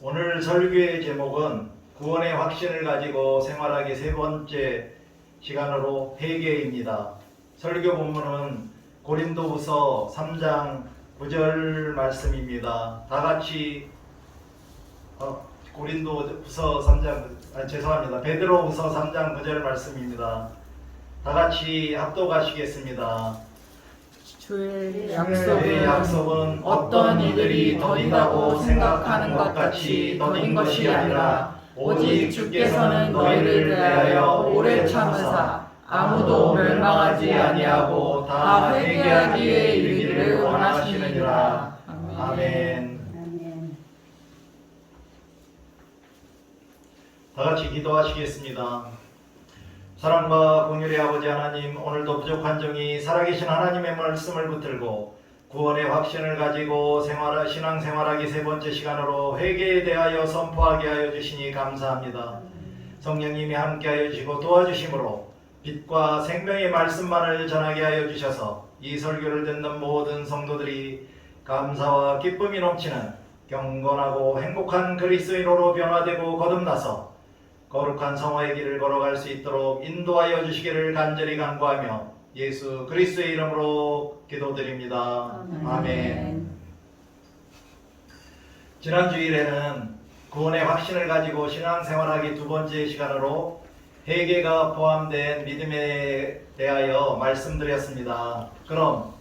오늘 설교의 제목은 구원의 확신을 가지고 생활하기 세 번째 시간으로 회개입니다. 설교 본문은 고린도후서 3장 9절 말씀입니다. 다 같이 고린도후서 3장 죄송합니다. 베드로후서 3장 9절 말씀입니다. 다 같이 합독하시겠습니다. 주의 약속은 어떤 이들이 더딘다고 생각하는 것 같이 더딘 것이 아니라 오직 주께서는 너희를 대하여 오래 참으사 아무도 멸망하지 아니하고 다 회개하기에 이르기를 원하시느니라. 아멘. 다 같이 기도하시겠습니다. 사랑과 긍휼의 아버지 하나님, 오늘도 부족한 종이 살아계신 하나님의 말씀을 붙들고 구원의 확신을 가지고 신앙생활하기 세 번째 시간으로 회개에 대하여 선포하게 하여 주시니 감사합니다. 성령님이 함께하여 주시고 도와주심으로 빛과 생명의 말씀만을 전하게 하여 주셔서 이 설교를 듣는 모든 성도들이 감사와 기쁨이 넘치는 경건하고 행복한 그리스도인으로 변화되고 거듭나서 거룩한 성화의 길을 걸어갈 수 있도록 인도하여 주시기를 간절히 간구하며 예수 그리스도의 이름으로 기도드립니다. 아멘. 지난 주일에는 구원의 확신을 가지고 신앙생활하기 두 번째 시간으로 회개가 포함된 믿음에 대하여 말씀드렸습니다. 그럼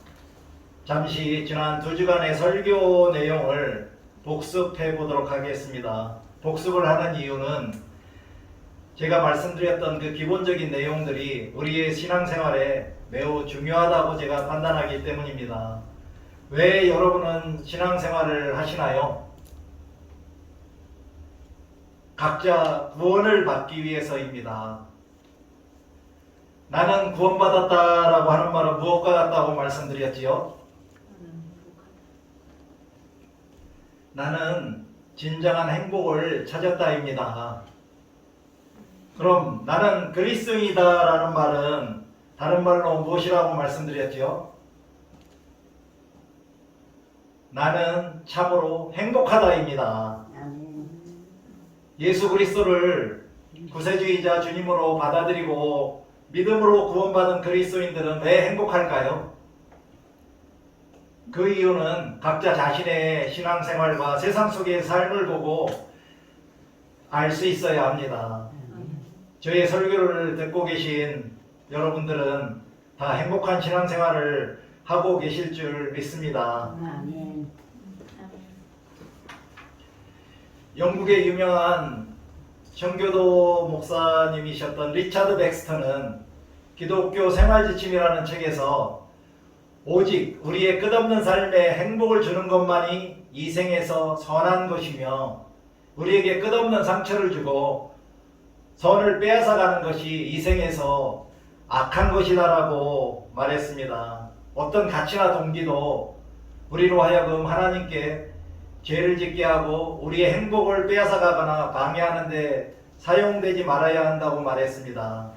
잠시 지난 두 주간의 설교 내용을 복습해 보도록 하겠습니다. 복습을 하는 이유는 제가 말씀드렸던 그 기본적인 내용들이 우리의 신앙생활에 매우 중요하다고 제가 판단하기 때문입니다. 왜 여러분은 신앙생활을 하시나요? 각자 구원을 받기 위해서입니다. 나는 구원받았다라고 하는 말은 무엇과 같다고 말씀드렸지요? 나는 진정한 행복을 찾았다입니다. 그럼 나는 그리스도인이다라는 말은 다른 말로 무엇이라고 말씀드렸지요? 나는 참으로 행복하다입니다. 예수 그리스도를 구세주이자 주님으로 받아들이고 믿음으로 구원받은 그리스도인들은 왜 행복할까요? 그 이유는 각자 자신의 신앙생활과 세상 속의 삶을 보고 알 수 있어야 합니다. 저의 설교를 듣고 계신 여러분들은 다 행복한 신앙생활을 하고 계실 줄 믿습니다. 아멘. 영국의 유명한 청교도 목사님이셨던 리차드 백스터는 기독교 생활지침이라는 책에서 오직 우리의 끝없는 삶에 행복을 주는 것만이 이 생에서 선한 것이며 우리에게 끝없는 상처를 주고 선을 빼앗아가는 것이 이 생에서 악한 것이다라고 말했습니다. 어떤 가치나 동기도 우리로 하여금 하나님께 죄를 짓게 하고 우리의 행복을 빼앗아가거나 방해하는 데 사용되지 말아야 한다고 말했습니다.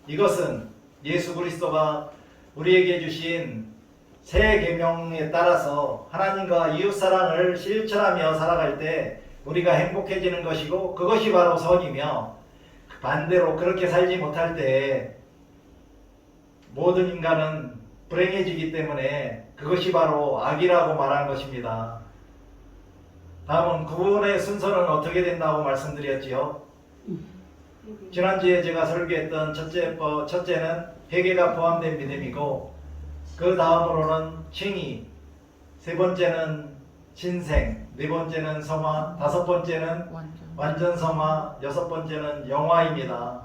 이것은 예수 그리스도가 우리에게 주신 새 계명에 따라서 하나님과 이웃사랑을 실천하며 살아갈 때 우리가 행복해지는 것이고 그것이 바로 선이며 반대로 그렇게 살지 못할 때 모든 인간은 불행해지기 때문에 그것이 바로 악이라고 말한 것입니다. 다음은 구원의 순서는 어떻게 된다고 말씀드렸지요? 지난주에 제가 설교했던 첫째는 회개가 포함된 믿음이고 그 다음으로는 칭의, 세 번째는 신생, 네 번째는 성화, 다섯 번째는 완전 성화, 여섯 번째는 영화입니다.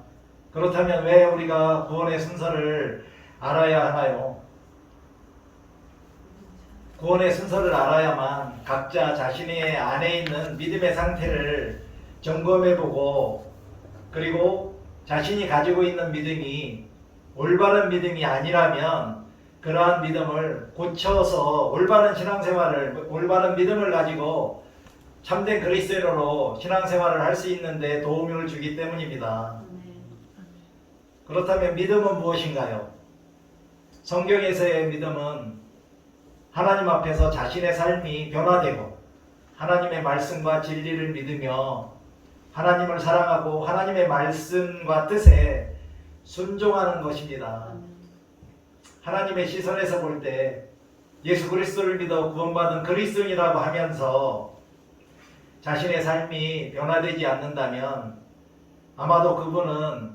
그렇다면 왜 우리가 구원의 순서를 알아야 하나요? 구원의 순서를 알아야만 각자 자신의 안에 있는 믿음의 상태를 점검해보고 그리고 자신이 가지고 있는 믿음이 올바른 믿음이 아니라면 그러한 믿음을 고쳐서 올바른 신앙생활을, 올바른 믿음을 가지고 참된 그리스도인으로 신앙생활을 할 수 있는데 도움을 주기 때문입니다. 그렇다면 믿음은 무엇인가요? 성경에서의 믿음은 하나님 앞에서 자신의 삶이 변화되고 하나님의 말씀과 진리를 믿으며 하나님을 사랑하고 하나님의 말씀과 뜻에 순종하는 것입니다. 하나님의 시선에서 볼 때 예수 그리스도를 믿어 구원받은 그리스도인이라고 하면서 자신의 삶이 변화되지 않는다면 아마도 그분은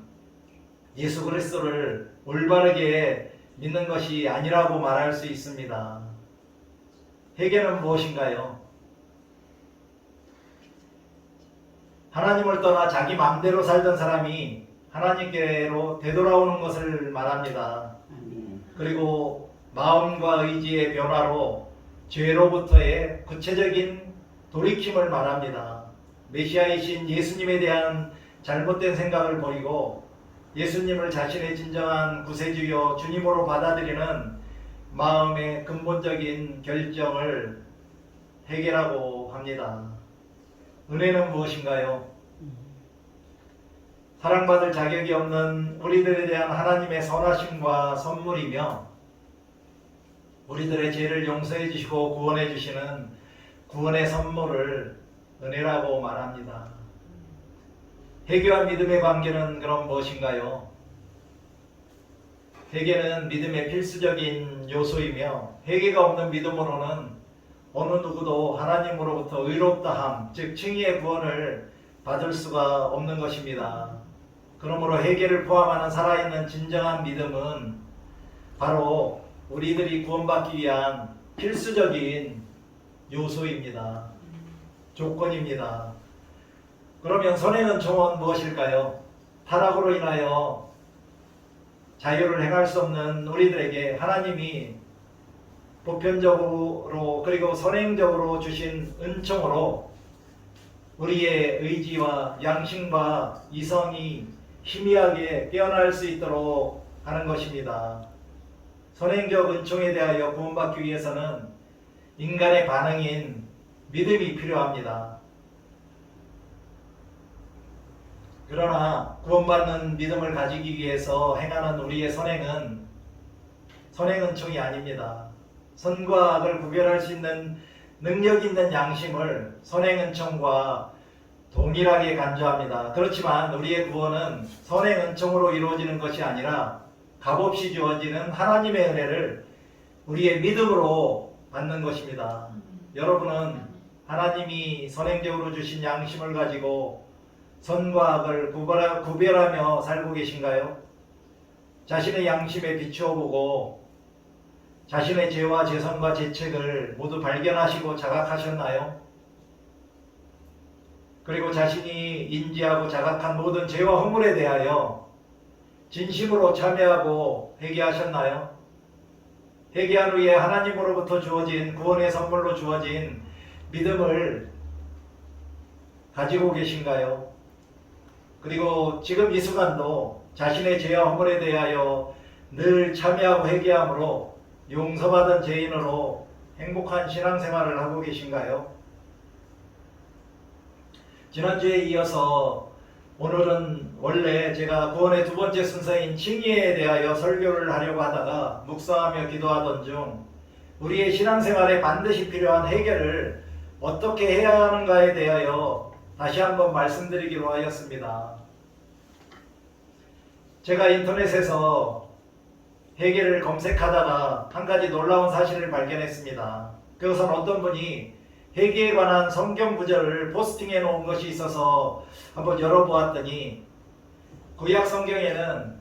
예수 그리스도를 올바르게 믿는 것이 아니라고 말할 수 있습니다. 회개는 무엇인가요? 하나님을 떠나 자기 마음대로 살던 사람이 하나님께로 되돌아오는 것을 말합니다. 그리고 마음과 의지의 변화로 죄로부터의 구체적인 돌이킴을 말합니다. 메시아이신 예수님에 대한 잘못된 생각을 버리고 예수님을 자신의 진정한 구세주요 주님으로 받아들이는 마음의 근본적인 결정을 회개라고 합니다. 은혜는 무엇인가요? 사랑받을 자격이 없는 우리들에 대한 하나님의 선하심과 선물이며 우리들의 죄를 용서해 주시고 구원해 주시는 구원의 선물을 은혜라고 말합니다. 회개와 믿음의 관계는 그럼 무엇인가요? 회개는 믿음의 필수적인 요소이며 회개가 없는 믿음으로는 어느 누구도 하나님으로부터 의롭다함, 즉 칭의의 구원을 받을 수가 없는 것입니다. 그러므로 회개를 포함하는 살아있는 진정한 믿음은 바로 우리들이 구원받기 위한 필수적인 요소입니다. 조건입니다. 그러면 선행은총은 무엇일까요? 타락으로 인하여 자유를 행할 수 없는 우리들에게 하나님이 보편적으로 그리고 선행적으로 주신 은총으로 우리의 의지와 양심과 이성이 희미하게 깨어날 수 있도록 하는 것입니다. 선행적 은총에 대하여 구원받기 위해서는 인간의 반응인 믿음이 필요합니다. 그러나 구원받는 믿음을 가지기 위해서 행하는 우리의 선행은 선행은총이 아닙니다. 선과 악을 구별할 수 있는 능력 있는 양심을 선행은총과 동일하게 간주합니다. 그렇지만 우리의 구원은 선행은총으로 이루어지는 것이 아니라 값없이 주어지는 하나님의 은혜를 우리의 믿음으로 받는 것입니다. 여러분은 하나님이 선행적으로 주신 양심을 가지고 선과 악을 구별하며 살고 계신가요? 자신의 양심에 비추어 보고 자신의 죄와 죄성과 죄책을 모두 발견하시고 자각하셨나요? 그리고 자신이 인지하고 자각한 모든 죄와 허물에 대하여 진심으로 참여하고 회개하셨나요? 회개한 후에 하나님으로부터 주어진 구원의 선물로 주어진 믿음을 가지고 계신가요? 그리고 지금 이 순간도 자신의 죄와 허물에 대하여 늘 참여하고 회개함으로 용서받은 죄인으로 행복한 신앙생활을 하고 계신가요? 지난주에 이어서 오늘은 원래 제가 구원의 두 번째 순서인 칭의에 대하여 설교를 하려고 하다가 묵상하며 기도하던 중 우리의 신앙생활에 반드시 필요한 해결을 어떻게 해야 하는가에 대하여 다시 한번 말씀드리기로 하였습니다. 제가 인터넷에서 해결을 검색하다가 한 가지 놀라운 사실을 발견했습니다. 그것은 어떤 분이 회개에 관한 성경 구절을 포스팅해 놓은 것이 있어서 한번 열어보았더니 구약 성경에는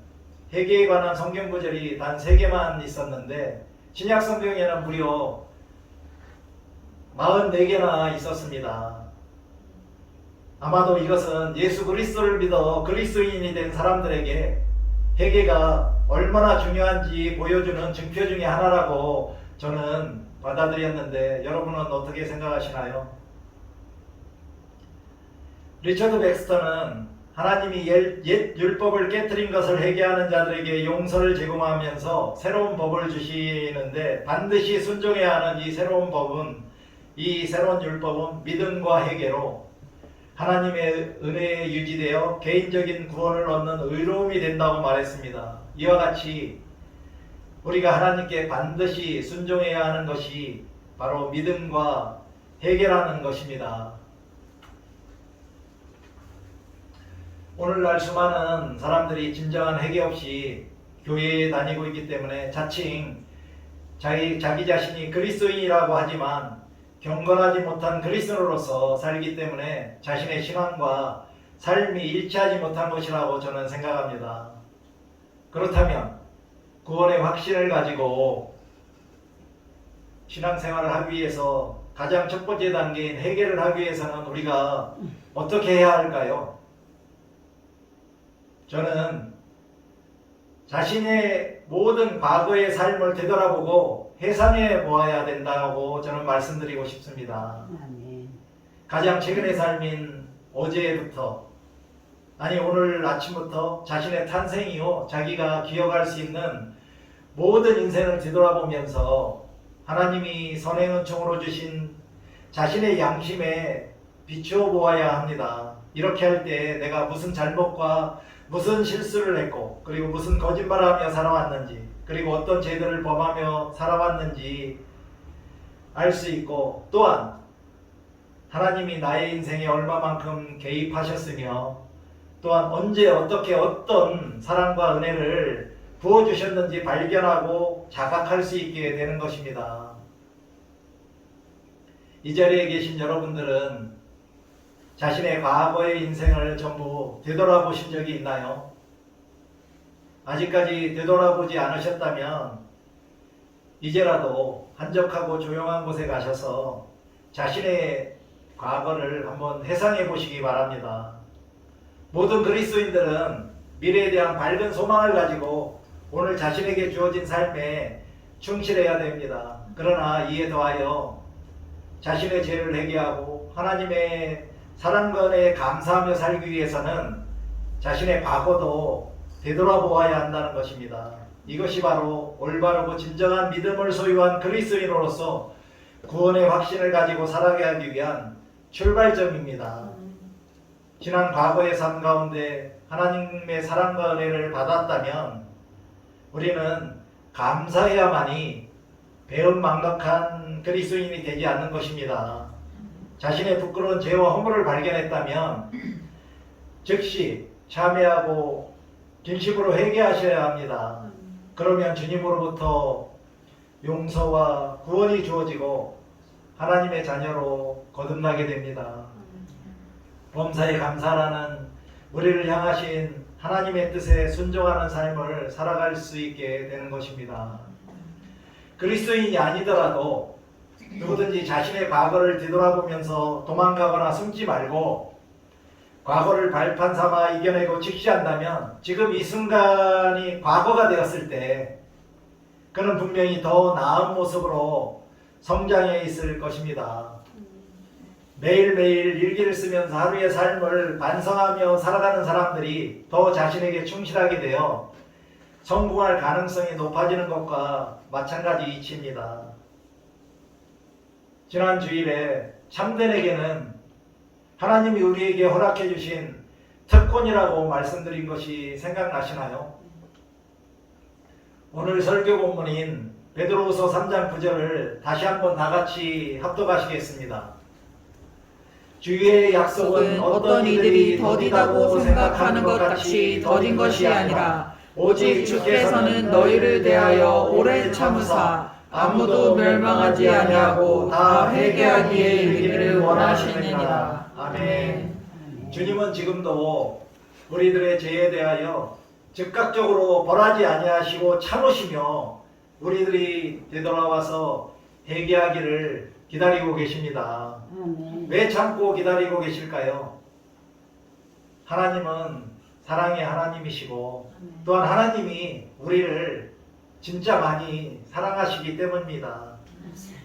회개에 관한 성경 구절이 단 3개만 있었는데 신약 성경에는 무려 44개나 있었습니다. 아마도 이것은 예수 그리스도를 믿어 그리스도인이 된 사람들에게 회개가 얼마나 중요한지 보여주는 증표 중에 하나라고 저는 받아들였는데 여러분은 어떻게 생각하시나요? 리처드 백스터는 하나님이 옛 율법을 깨뜨린 것을 회개하는 자들에게 용서를 제공하면서 새로운 법을 주시는데 반드시 순종해야 하는 이 새로운 율법은 믿음과 회개로 하나님의 은혜에 유지되어 개인적인 구원을 얻는 의로움이 된다고 말했습니다. 이와 같이 우리가 하나님께 반드시 순종해야 하는 것이 바로 믿음과 해결하는 것입니다. 오늘날 수많은 사람들이 진정한 회개 없이 교회에 다니고 있기 때문에 자칭 자기 자신이 그리스도인이라고 하지만 경건하지 못한 그리스도로서 살기 때문에 자신의 신앙과 삶이 일치하지 못한 것이라고 저는 생각합니다. 그렇다면 구원의 확신을 가지고 신앙생활을 하기 위해서 가장 첫 번째 단계인 해결을 하기 위해서는 우리가 어떻게 해야 할까요? 저는 자신의 모든 과거의 삶을 되돌아보고 회상해 보아야 된다고 저는 말씀드리고 싶습니다. 가장 최근의 삶인 어제부터 아니 오늘 아침부터 자신의 탄생 이후 자기가 기억할 수 있는 모든 인생을 뒤돌아보면서 하나님이 선행은총으로 주신 자신의 양심에 비추어 보아야 합니다. 이렇게 할 때 내가 무슨 잘못과 무슨 실수를 했고 그리고 무슨 거짓말을 하며 살아왔는지 그리고 어떤 죄들을 범하며 살아왔는지 알 수 있고 또한 하나님이 나의 인생에 얼마만큼 개입하셨으며 또한 언제 어떻게 어떤 사랑과 은혜를 부어주셨는지 발견하고 자각할 수 있게 되는 것입니다. 이 자리에 계신 여러분들은 자신의 과거의 인생을 전부 되돌아보신 적이 있나요? 아직까지 되돌아보지 않으셨다면 이제라도 한적하고 조용한 곳에 가셔서 자신의 과거를 한번 회상해 보시기 바랍니다. 모든 그리스도인들은 미래에 대한 밝은 소망을 가지고 오늘 자신에게 주어진 삶에 충실해야 됩니다. 그러나 이에 더하여 자신의 죄를 회개하고 하나님의 사랑과 은혜에 감사하며 살기 위해서는 자신의 과거도 되돌아보아야 한다는 것입니다. 이것이 바로 올바르고 진정한 믿음을 소유한 그리스도인으로서 구원의 확신을 가지고 살아가기 위한 출발점입니다. 지난 과거의 삶 가운데 하나님의 사랑과 은혜를 받았다면 우리는 감사해야만이 배은망덕한 그리스도인이 되지 않는 것입니다. 자신의 부끄러운 죄와 허물을 발견했다면 즉시 참회하고 진심으로 회개하셔야 합니다. 그러면 주님으로부터 용서와 구원이 주어지고 하나님의 자녀로 거듭나게 됩니다. 범사에 감사라는 우리를 향하신 하나님의 뜻에 순종하는 삶을 살아갈 수 있게 되는 것입니다. 그리스도인이 아니더라도 누구든지 자신의 과거를 뒤돌아보면서 도망가거나 숨지 말고 과거를 발판 삼아 이겨내고 직시한다면 지금 이 순간이 과거가 되었을 때 그는 분명히 더 나은 모습으로 성장해 있을 것입니다. 매일매일 일기를 쓰면서 하루의 삶을 반성하며 살아가는 사람들이 더 자신에게 충실하게 되어 성공할 가능성이 높아지는 것과 마찬가지 이치입니다. 지난 주일에 참된에게는 하나님이 우리에게 허락해 주신 특권이라고 말씀드린 것이 생각나시나요? 오늘 설교 본문인 베드로후서 3장 9절을 다시 한번 다 같이 합독하시겠습니다. 주의 약속은 어떤 이들이 더디다고 생각하는 것 같이 더딘 것이 아니라 오직 주께서는 너희를 대하여 오래 참으사 아무도 멸망하지 아니하고 다 회개하기에 이르기를 원하시느니라. 아멘. 주님은 지금도 우리들의 죄에 대하여 즉각적으로 벌하지 아니하시고 참으시며 우리들이 되돌아와서 회개하기를 기다리고 계십니다. 왜 참고 기다리고 계실까요? 하나님은 사랑의 하나님이시고 또한 하나님이 우리를 진짜 많이 사랑하시기 때문입니다.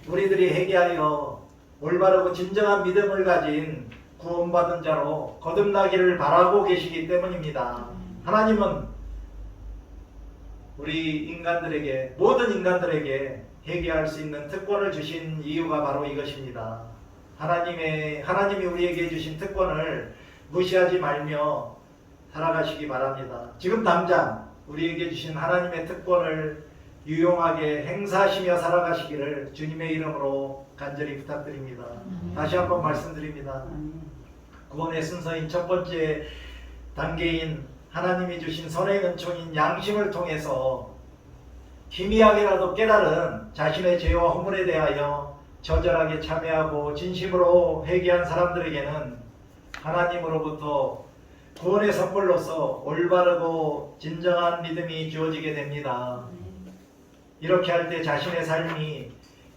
우리들이 회개하여 올바르고 진정한 믿음을 가진 구원받은 자로 거듭나기를 바라고 계시기 때문입니다. 하나님은 우리 인간들에게 모든 인간들에게 회개할 수 있는 특권을 주신 이유가 바로 이것입니다. 하나님이 우리에게 주신 특권을 무시하지 말며 살아가시기 바랍니다. 지금 당장 우리에게 주신 하나님의 특권을 유용하게 행사하시며 살아가시기를 주님의 이름으로 간절히 부탁드립니다. 다시 한번 말씀드립니다. 구원의 순서인 첫 번째 단계인 하나님이 주신 선의 은총인 양심을 통해서 희미하게라도 깨달은 자신의 죄와 허물에 대하여 처절하게 참회하고 진심으로 회개한 사람들에게는 하나님으로부터 구원의 선물로서 올바르고 진정한 믿음이 주어지게 됩니다. 이렇게 할 때 자신의 삶이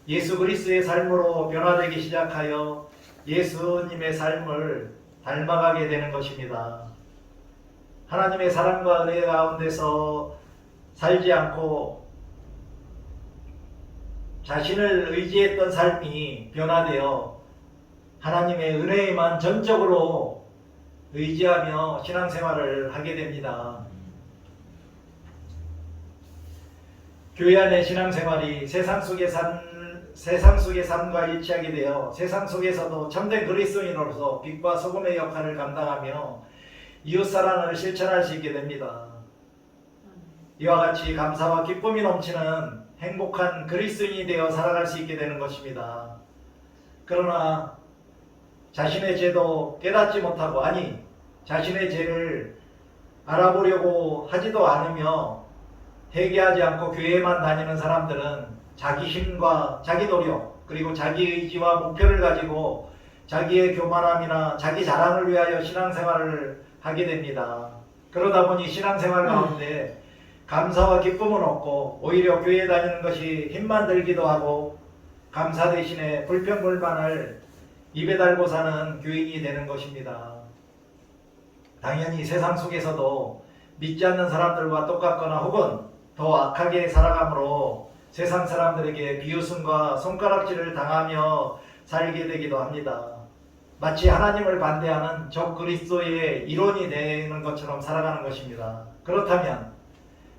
예수 그리스도의 삶으로 변화되기 시작하여 예수님의 삶을 닮아가게 되는 것입니다. 하나님의 사랑과 은혜 가운데서 살지 않고 자신을 의지했던 삶이 변화되어 하나님의 은혜에만 전적으로 의지하며 신앙생활을 하게 됩니다. 교회 안의 신앙생활이 세상 속의 삶과 일치하게 되어 세상 속에서도 참된 그리스도인으로서 빛과 소금의 역할을 감당하며 이웃사랑을 실천할 수 있게 됩니다. 이와 같이 감사와 기쁨이 넘치는 행복한 그리스도인이 되어 살아갈 수 있게 되는 것입니다. 그러나 자신의 죄도 깨닫지 못하고 자신의 죄를 알아보려고 하지도 않으며 회개하지 않고 교회에만 다니는 사람들은 자기 힘과 자기 노력 그리고 자기 의지와 목표를 가지고 자기의 교만함이나 자기 자랑을 위하여 신앙생활을 하게 됩니다. 그러다 보니 신앙생활 가운데 감사와 기쁨은 없고 오히려 교회에 다니는 것이 힘만 들기도 하고 감사 대신에 불평불만을 입에 달고 사는 교인이 되는 것입니다. 당연히 세상 속에서도 믿지 않는 사람들과 똑같거나 혹은 더 악하게 살아가므로 세상 사람들에게 비웃음과 손가락질을 당하며 살게 되기도 합니다. 마치 하나님을 반대하는 적 그리스도의 일원이 되는 것처럼 살아가는 것입니다. 그렇다면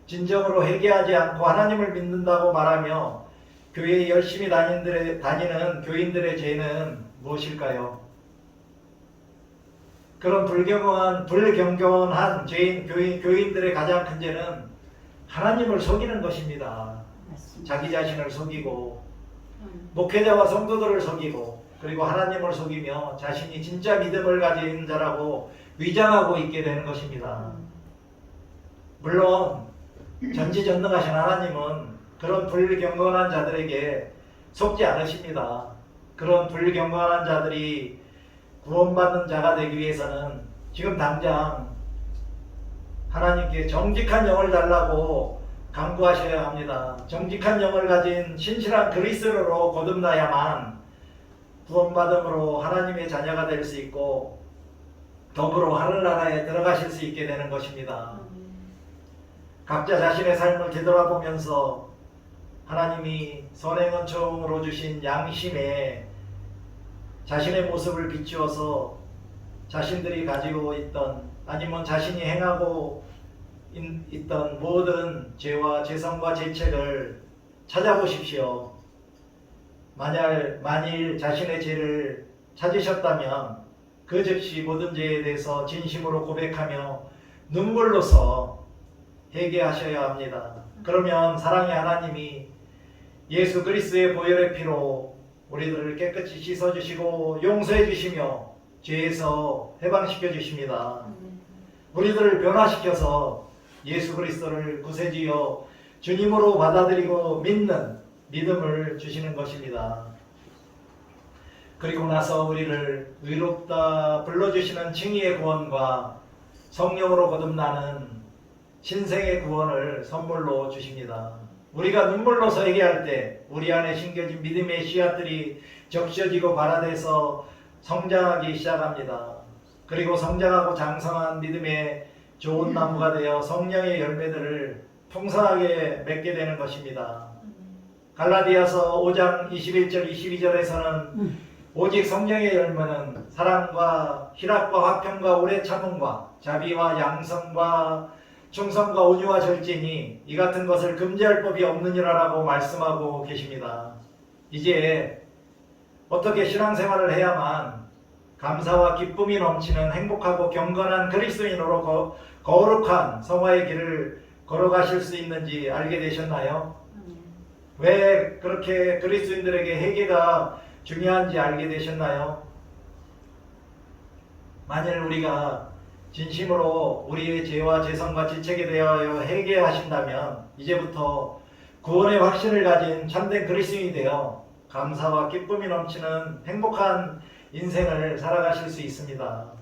진정으로 회개하지 않고 하나님을 믿는다고 말하며 교회에 열심히 다니는 교인들의 죄는 무엇일까요? 그런 불경건한 죄인 교인들의 가장 큰 죄는 하나님을 속이는 것입니다. 자기 자신을 속이고 목회자와 성도들을 속이고 그리고 하나님을 속이며 자신이 진짜 믿음을 가진 자라고 위장하고 있게 되는 것입니다. 물론 전지전능하신 하나님은 그런 불경건한 자들에게 속지 않으십니다. 그런 불경건한 자들이 구원받는 자가 되기 위해서는 지금 당장 하나님께 정직한 영을 달라고 간구하셔야 합니다. 정직한 영을 가진 신실한 그리스도로 거듭나야만 구원받음으로 하나님의 자녀가 될 수 있고 덕으로 하늘나라에 들어가실 수 있게 되는 것입니다. 각자 자신의 삶을 되돌아보면서 하나님이 선행은총으로 주신 양심에 자신의 모습을 비추어서 자신들이 가지고 있던 아니면 자신이 행하고 있던 모든 죄와 죄성과 죄책을 찾아보십시오. 만일 자신의 죄를 찾으셨다면 그 즉시 모든 죄에 대해서 진심으로 고백하며 눈물로서 회개하셔야 합니다. 그러면 사랑의 하나님이 예수 그리스도의 보혈의 피로 우리들을 깨끗이 씻어주시고 용서해주시며 죄에서 해방시켜 주십니다. 우리들을 변화시켜서 예수 그리스도를 구세주여 주님으로 받아들이고 믿는 믿음을 주시는 것입니다. 그리고 나서 우리를 의롭다 불러주시는 칭의의 구원과 성령으로 거듭나는 신생의 구원을 선물로 주십니다. 우리가 눈물로서 회개할 때 우리 안에 심겨진 믿음의 씨앗들이 적셔지고 발아돼서 성장하기 시작합니다. 그리고 성장하고 장성한 믿음의 좋은 나무가 되어 성령의 열매들을 풍성하게 맺게 되는 것입니다. 갈라디아서 5장 21절 22절에서는 오직 성령의 열매는 사랑과 희락과 화평과 오래 참음과 자비와 양성과 충성과 온유와 절제니 이 같은 것을 금지할 법이 없느니라라고 말씀하고 계십니다. 이제 어떻게 신앙생활을 해야만 감사와 기쁨이 넘치는 행복하고 경건한 그리스도인으로 거룩한 성화의 길을 걸어가실 수 있는지 알게 되셨나요? 왜 그렇게 그리스도인들에게 회개가 중요한지 알게 되셨나요? 만일 우리가 진심으로 우리의 죄와 죄성과 지책에 대하여 회개하신다면 이제부터 구원의 확신을 가진 참된 그리스도인이 되어 감사와 기쁨이 넘치는 행복한 인생을 살아가실 수 있습니다.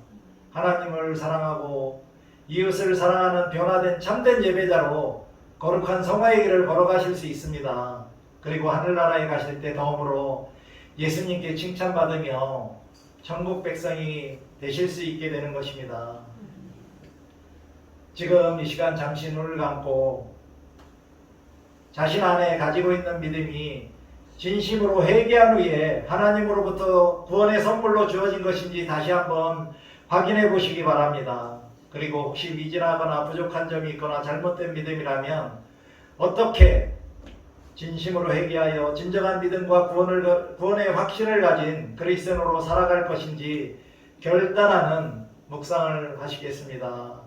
하나님을 사랑하고 이웃을 사랑하는 변화된 참된 예배자로 거룩한 성화의 길을 걸어가실 수 있습니다. 그리고 하늘나라에 가실 때 덤으로 예수님께 칭찬받으며 천국 백성이 되실 수 있게 되는 것입니다. 지금 이 시간 잠시 눈을 감고 자신 안에 가지고 있는 믿음이 진심으로 회개한 후에 하나님으로부터 구원의 선물로 주어진 것인지 다시 한번 확인해 보시기 바랍니다. 그리고 혹시 미진하거나 부족한 점이 있거나 잘못된 믿음이라면 어떻게 진심으로 회개하여 진정한 믿음과 구원의 확신을 가진 그리스도인으로 살아갈 것인지 결단하는 묵상을 하시겠습니다.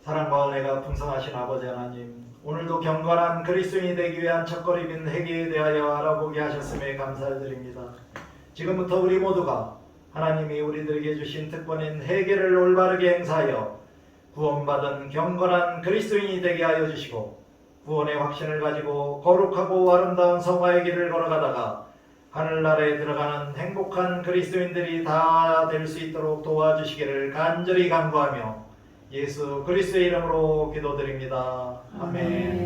사랑과 은혜가 풍성하신 아버지 하나님, 오늘도 경건한 그리스도인이 되기 위한 첫걸음인 회개에 대하여 알아보게 하셨음에 감사드립니다. 지금부터 우리 모두가 하나님이 우리들에게 주신 특권인 회개를 올바르게 행사하여 구원받은 경건한 그리스도인이 되게 하여 주시고 구원의 확신을 가지고 거룩하고 아름다운 성화의 길을 걸어가다가 하늘나라에 들어가는 행복한 그리스도인들이 다 될 수 있도록 도와주시기를 간절히 간구하며 예수 그리스도의 이름으로 기도드립니다. 아멘.